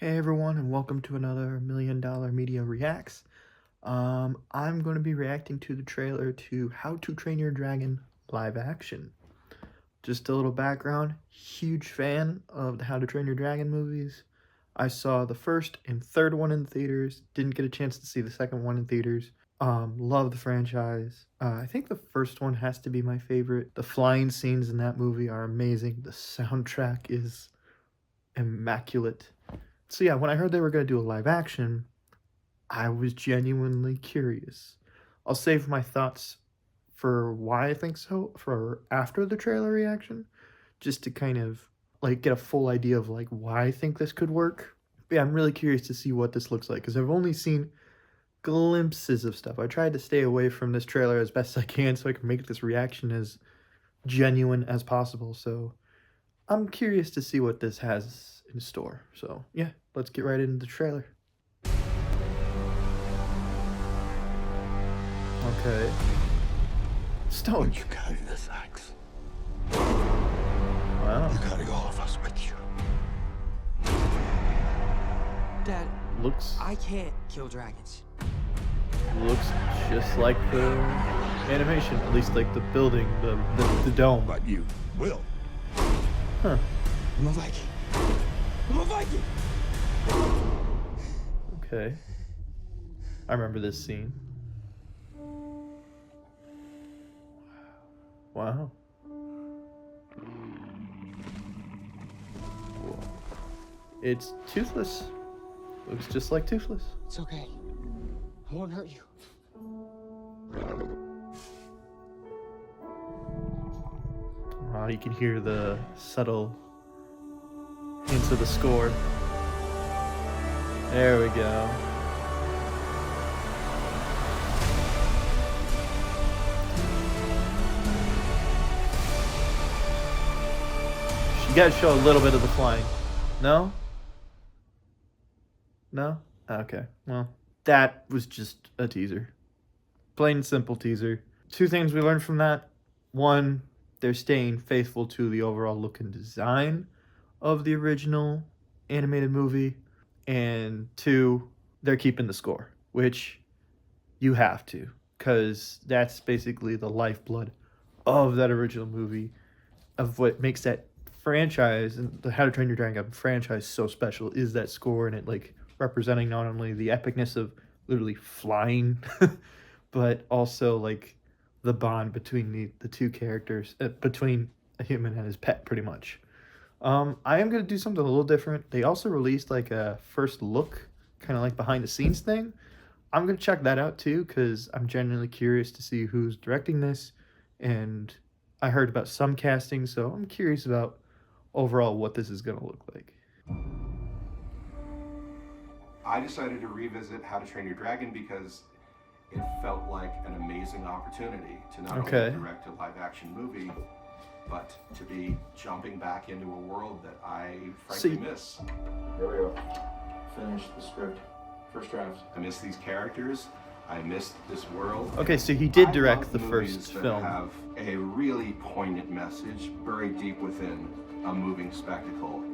Hey everyone, and welcome to another $1 Million Media Reacts. I'm going to be reacting to the trailer to How to Train Your Dragon live action. Just a little background, huge fan of the How to Train Your Dragon movies. I saw the first and third one in theaters, didn't get a chance to see the second one in theaters. Love the franchise. I think the first one has to be my favorite. The flying scenes in that movie are amazing. The soundtrack is immaculate. So yeah, when I heard they were going to do a live action, I was genuinely curious. I'll save my thoughts for why I think so for after the trailer reaction, just to kind of like get a full idea of like why I think this could work. But yeah, I'm really curious to see what this looks like because I've only seen glimpses of stuff. I tried to stay away from this trailer as best I can so I can make this reaction as genuine as possible. So I'm curious to see what this has in store. So yeah, let's get right into the trailer. Okay. Stone. You carry this axe. Wow. You carry all of us with you. Dad, Looks I can't kill dragons. just like the animation, at least like the building, the dome. But you will. Huh. I'm a Viking. I'm a Viking! Okay. I remember this scene. Wow. It's Toothless. Looks just like Toothless. It's okay. I won't hurt you. You can hear the subtle hints of the score. There we go. You gotta show a little bit of the flying. No? No? Okay. Well, that was just a teaser. Plain and simple teaser. Two things we learned from that. One, they're staying faithful to the overall look and design of the original animated movie. And two, they're keeping the score, which you have to, because that's basically the lifeblood of that original movie, of what makes that franchise and the How to Train Your Dragon franchise so special is that score, and it like representing not only the epicness of literally flying, but also like the bond between the two characters, between a human and his pet, pretty much. I am going to do something a little different. They also released like a first look, kind of like behind the scenes thing. I'm going to check that out too, because I'm genuinely curious to see who's directing this. And I heard about some casting, so I'm curious about overall what this is going to look like. I decided to revisit How to Train Your Dragon because it felt like an amazing opportunity to not only direct a live-action movie, but to be jumping back into a world that I frankly miss. Here we go. Finish the script. First draft. I miss these characters. I miss this world. Okay, so he did I direct love the movies first that film. have a really poignant message buried deep within a moving spectacle,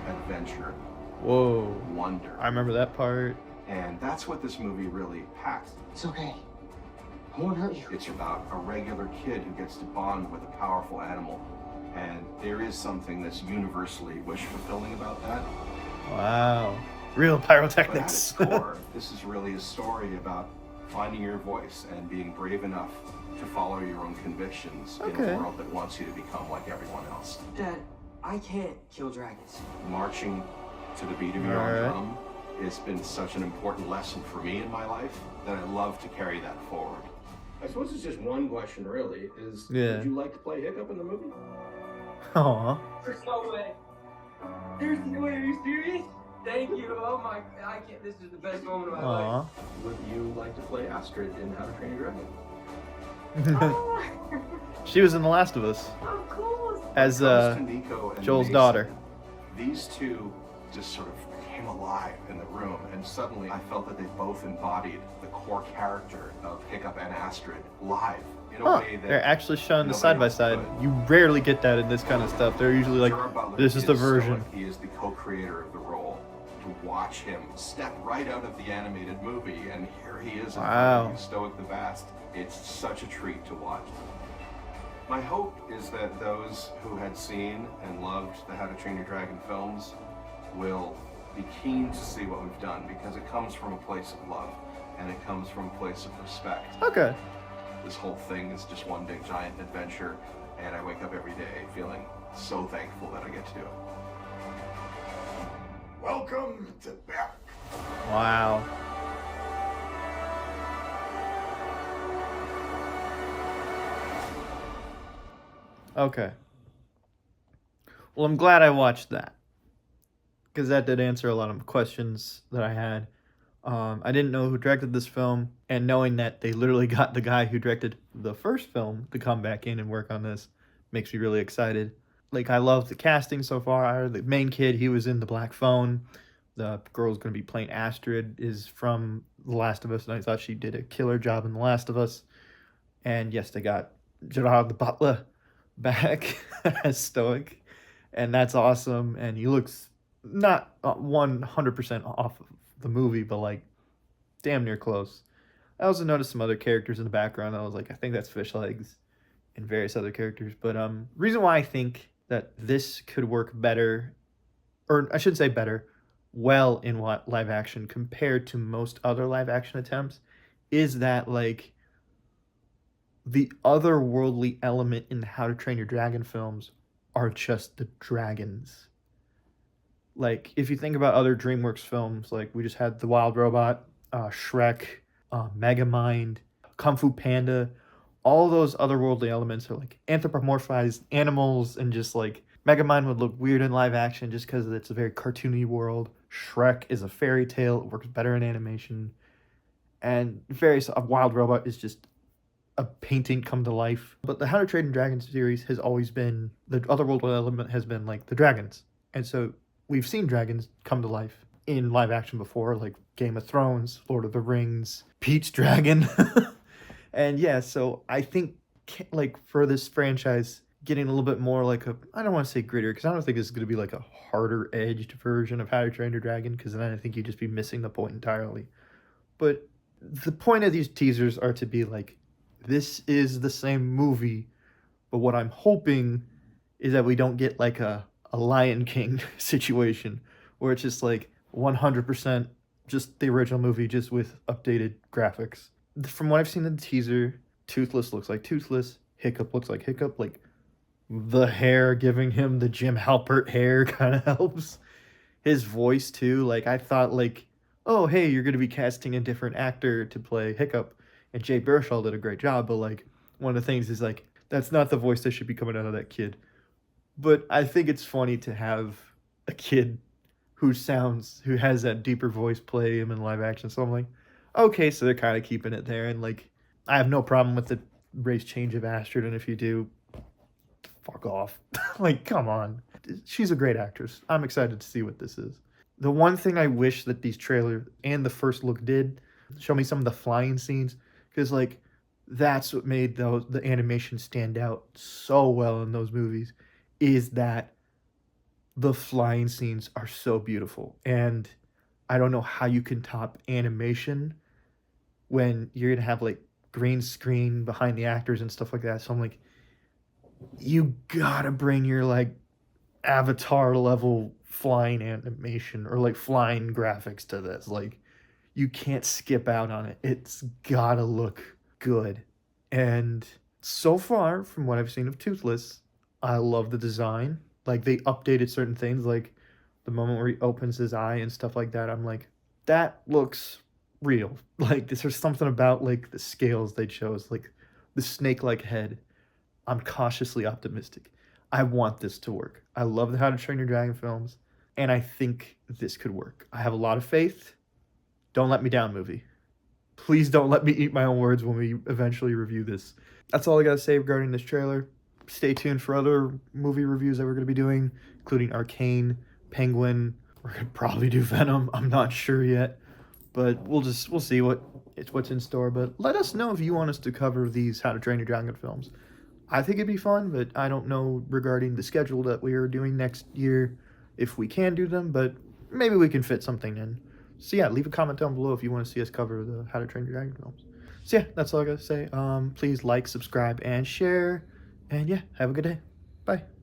adventure, Whoa. wonder. I remember that part. And that's what this movie really packs. It's okay. I won't hurt you. It's about a regular kid who gets to bond with a powerful animal. And there is something that's universally wish-fulfilling about that. Wow. Real But at pyrotechnics. its core, this is really a story about finding your voice and being brave enough to follow your own convictions in Okay. a world that wants you to become like everyone else. Dad, I can't kill dragons. Marching to the beat of your Alright. own drum has been such an important lesson for me in my life that I love to carry that forward. I suppose it's just one question, really. Is Yeah. would you like to play Hiccup in the movie? Aw. There's no way. There's no way. Are you serious? Thank you. Oh my, I can't. This is the best moment of my life. Aw. Would you like to play Astrid in How to Train Your Dragon? She was in The Last of Us Of course. as When it comes to Nico and Joel's Mason, daughter. These two just sort of came alive in the room, and suddenly I felt that they both embodied the core character of Hiccup and Astrid live in a Huh. way that They're actually showing the nobody side by else side. could. You rarely get that in this kind of stuff. They're usually like, Gerard Butler this is the so version. he is the co-creator of the role. to watch him step right out of the animated movie, and here he is in front Wow. of you, Stoic the Vast. It's such a treat to watch. My hope is that those who had seen and loved the How to Train Your Dragon films will be keen to see what we've done, because it comes from a place of love, and it comes from a place of respect. Okay. This whole thing is just one big giant adventure, and I wake up every day feeling so thankful that I get to do it. Welcome to Berk. Wow. Okay. Well, I'm glad I watched that, because that did answer a lot of questions that I had. I didn't know who directed this film, and knowing that they literally got the guy who directed the first film to come back in and work on this makes me really excited. Like, I love the casting so far. The main kid, he was in The Black Phone. The girl's going to be playing Astrid, is from The Last of Us, and I thought she did a killer job in The Last of Us. And yes, they got Gerard the Butler back as Stoic, and that's awesome. And he looks not 100% off of the movie, but like damn near close. I also noticed some other characters in the background. I was like, I think that's Fish Legs and various other characters. But reason why I think that this could work better, or I shouldn't say better, well in live action compared to most other live action attempts, is that like the otherworldly element in the How to Train Your Dragon films are just the dragons. Like, if you think about other DreamWorks films, like we just had The Wild Robot, Shrek, Megamind, Kung Fu Panda, all those otherworldly elements are like anthropomorphized animals, and just like Megamind would look weird in live action just because it's a very cartoony world. Shrek is a fairy tale, it works better in animation. And Wild Robot is just a painting come to life. But the How to Train Your Dragon series has always been, the otherworldly element has been like the dragons. And so we've seen dragons come to life in live action before, like Game of Thrones, Lord of the Rings, Pete's Dragon. And yeah, so I think like for this franchise, getting a little bit more like a, I don't want to say grittier, because I don't think it's going to be like a harder edged version of How to Train Your Dragon, because then I think you'd just be missing the point entirely. But the point of these teasers are to be like, this is the same movie, but what I'm hoping is that we don't get like a Lion King situation where it's just like 100% just the original movie, just with updated graphics. From what I've seen in the teaser, Toothless looks like Toothless, Hiccup looks like Hiccup, like the hair, giving him the Jim Halpert hair kind of helps. His voice too, like I thought like, oh hey, you're going to be casting a different actor to play Hiccup, and Jay Baruchel did a great job, but like one of the things is like, that's not the voice that should be coming out of that kid. But I think it's funny to have a kid who has that deeper voice play him in live action. So I'm like, okay, so they're kind of keeping it there. And like, I have no problem with the race change of Astrid. And if you do, fuck off. Like, come on. She's a great actress. I'm excited to see what this is. The one thing I wish that these trailers and the first look did, show me some of the flying scenes. Because like, that's what made the animation stand out so well in those movies, is that the flying scenes are so beautiful. And I don't know how you can top animation when you're going to have like green screen behind the actors and stuff like that. So I'm like, you gotta bring your like Avatar level flying animation or like flying graphics to this. Like, you can't skip out on it. It's gotta look good. And so far, from what I've seen of Toothless, I love the design. Like, they updated certain things, like the moment where he opens his eye and stuff like that. I'm like, that looks real. Like, there's something about like the scales they chose, like the snake-like head. I'm cautiously optimistic. I want this to work. I love the How to Train Your Dragon films, and I think this could work. I have a lot of faith. Don't let me down, movie. Please don't let me eat my own words when we eventually review this. That's all I gotta say regarding this trailer. Stay tuned for other movie reviews that we're gonna be doing, including Arcane, Penguin. We're gonna probably do Venom. I'm not sure yet, but we'll see what's in store. But let us know if you want us to cover these How to Train Your Dragon films. I think it'd be fun, but I don't know regarding the schedule that we are doing next year if we can do them, but maybe we can fit something in. So yeah, leave a comment down below if you want to see us cover the How to Train Your Dragon films. So yeah, that's all I gotta say. Please like, subscribe, and share. And yeah, have a good day. Bye.